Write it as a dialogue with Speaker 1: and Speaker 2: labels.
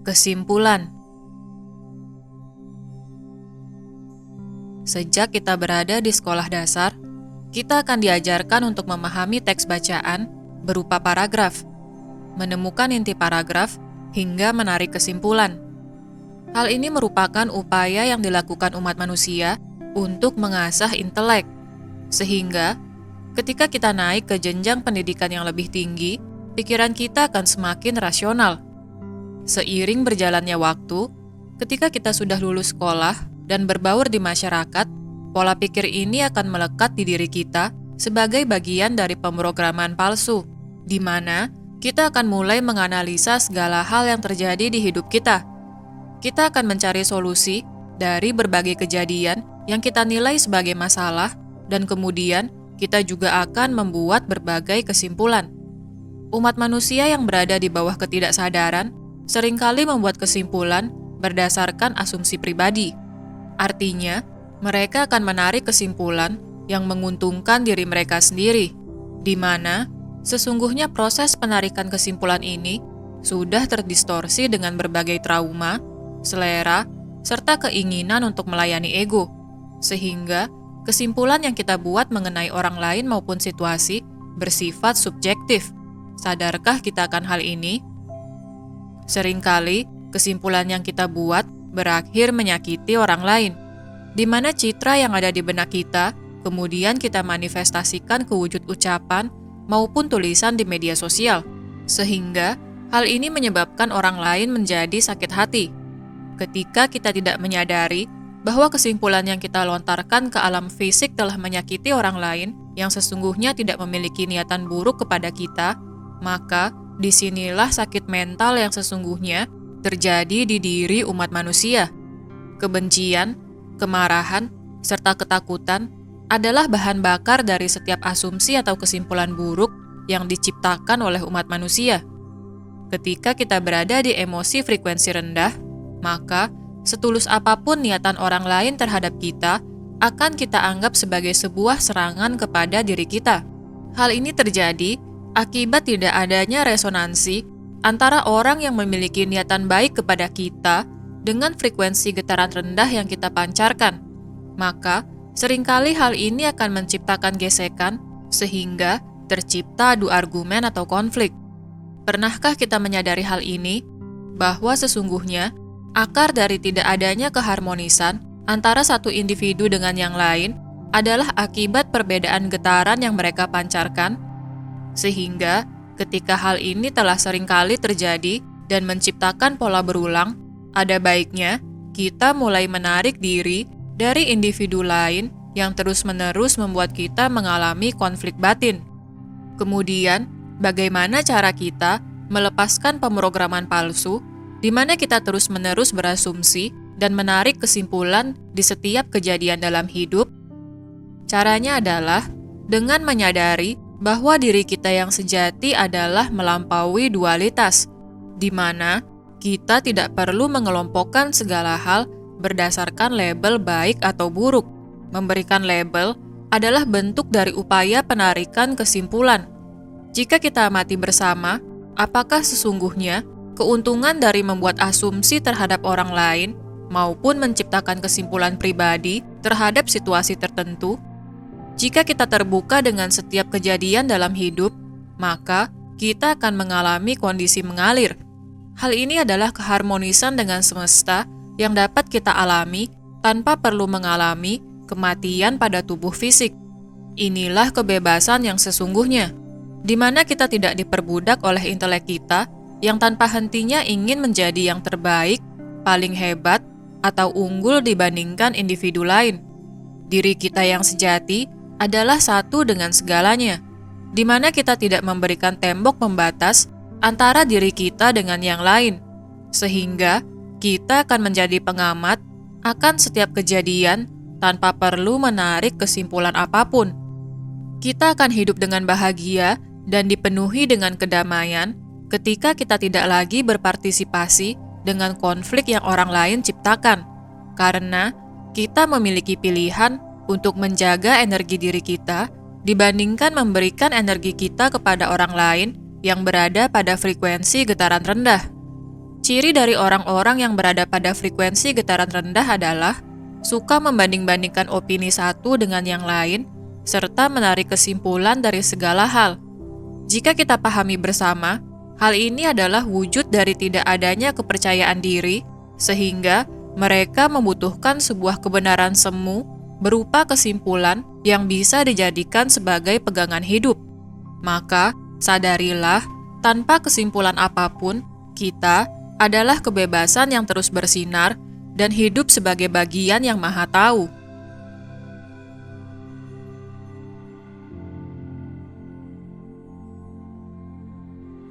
Speaker 1: Kesimpulan. Sejak kita berada di sekolah dasar, kita akan diajarkan untuk memahami teks bacaan berupa paragraf, menemukan inti paragraf, hingga menarik kesimpulan. Hal ini merupakan upaya yang dilakukan umat manusia untuk mengasah intelek, sehingga ketika kita naik ke jenjang pendidikan yang lebih tinggi, pikiran kita akan semakin rasional. Seiring berjalannya waktu, ketika kita sudah lulus sekolah dan berbaur di masyarakat, pola pikir ini akan melekat di diri kita sebagai bagian dari pemrograman palsu, di mana kita akan mulai menganalisa segala hal yang terjadi di hidup kita. Kita akan mencari solusi dari berbagai kejadian yang kita nilai sebagai masalah, dan kemudian kita juga akan membuat berbagai kesimpulan. Umat manusia yang berada di bawah ketidaksadaran seringkali membuat kesimpulan berdasarkan asumsi pribadi. Artinya, mereka akan menarik kesimpulan yang menguntungkan diri mereka sendiri, di mana sesungguhnya proses penarikan kesimpulan ini sudah terdistorsi dengan berbagai trauma, selera, serta keinginan untuk melayani ego, sehingga kesimpulan yang kita buat mengenai orang lain maupun situasi bersifat subjektif. Sadarkah kita akan hal ini? Seringkali, kesimpulan yang kita buat berakhir menyakiti orang lain, di mana citra yang ada di benak kita kemudian kita manifestasikan ke wujud ucapan maupun tulisan di media sosial, sehingga hal ini menyebabkan orang lain menjadi sakit hati. Ketika kita tidak menyadari bahwa kesimpulan yang kita lontarkan ke alam fisik telah menyakiti orang lain yang sesungguhnya tidak memiliki niatan buruk kepada kita, maka disinilah sakit mental yang sesungguhnya terjadi di diri umat manusia. Kebencian, kemarahan, serta ketakutan adalah bahan bakar dari setiap asumsi atau kesimpulan buruk yang diciptakan oleh umat manusia. Ketika kita berada di emosi frekuensi rendah, maka setulus apapun niatan orang lain terhadap kita, akan kita anggap sebagai sebuah serangan kepada diri kita. Hal ini terjadi akibat tidak adanya resonansi antara orang yang memiliki niatan baik kepada kita dengan frekuensi getaran rendah yang kita pancarkan. Maka, seringkali hal ini akan menciptakan gesekan sehingga tercipta adu argumen atau konflik. Pernahkah kita menyadari hal ini? Bahwa sesungguhnya akar dari tidak adanya keharmonisan antara satu individu dengan yang lain adalah akibat perbedaan getaran yang mereka pancarkan, sehingga ketika hal ini telah seringkali terjadi dan menciptakan pola berulang, ada baiknya kita mulai menarik diri dari individu lain yang terus-menerus membuat kita mengalami konflik batin. Kemudian, bagaimana cara kita melepaskan pemrograman palsu di mana kita terus-menerus berasumsi dan menarik kesimpulan di setiap kejadian dalam hidup? Caranya adalah dengan menyadari bahwa diri kita yang sejati adalah melampaui dualitas, di mana kita tidak perlu mengelompokkan segala hal berdasarkan label baik atau buruk. Memberikan label adalah bentuk dari upaya penarikan kesimpulan. Jika kita amati bersama, apakah sesungguhnya keuntungan dari membuat asumsi terhadap orang lain maupun menciptakan kesimpulan pribadi terhadap situasi tertentu? Jika kita terbuka dengan setiap kejadian dalam hidup, maka kita akan mengalami kondisi mengalir. Hal ini adalah keharmonisan dengan semesta yang dapat kita alami tanpa perlu mengalami kematian pada tubuh fisik. Inilah kebebasan yang sesungguhnya, di mana kita tidak diperbudak oleh intelek kita yang tanpa hentinya ingin menjadi yang terbaik, paling hebat, atau unggul dibandingkan individu lain. Diri kita yang sejati adalah satu dengan segalanya, di mana kita tidak memberikan tembok pembatas antara diri kita dengan yang lain, sehingga kita akan menjadi pengamat akan setiap kejadian tanpa perlu menarik kesimpulan apapun. Kita akan hidup dengan bahagia dan dipenuhi dengan kedamaian ketika kita tidak lagi berpartisipasi dengan konflik yang orang lain ciptakan, karena kita memiliki pilihan untuk menjaga energi diri kita dibandingkan memberikan energi kita kepada orang lain yang berada pada frekuensi getaran rendah. Ciri dari orang-orang yang berada pada frekuensi getaran rendah adalah suka membanding-bandingkan opini satu dengan yang lain, serta menarik kesimpulan dari segala hal. Jika kita pahami bersama, hal ini adalah wujud dari tidak adanya kepercayaan diri, sehingga mereka membutuhkan sebuah kebenaran semu berupa kesimpulan yang bisa dijadikan sebagai pegangan hidup. Maka, sadarilah, tanpa kesimpulan apapun, kita adalah kebebasan yang terus bersinar dan hidup sebagai bagian yang Maha Tahu.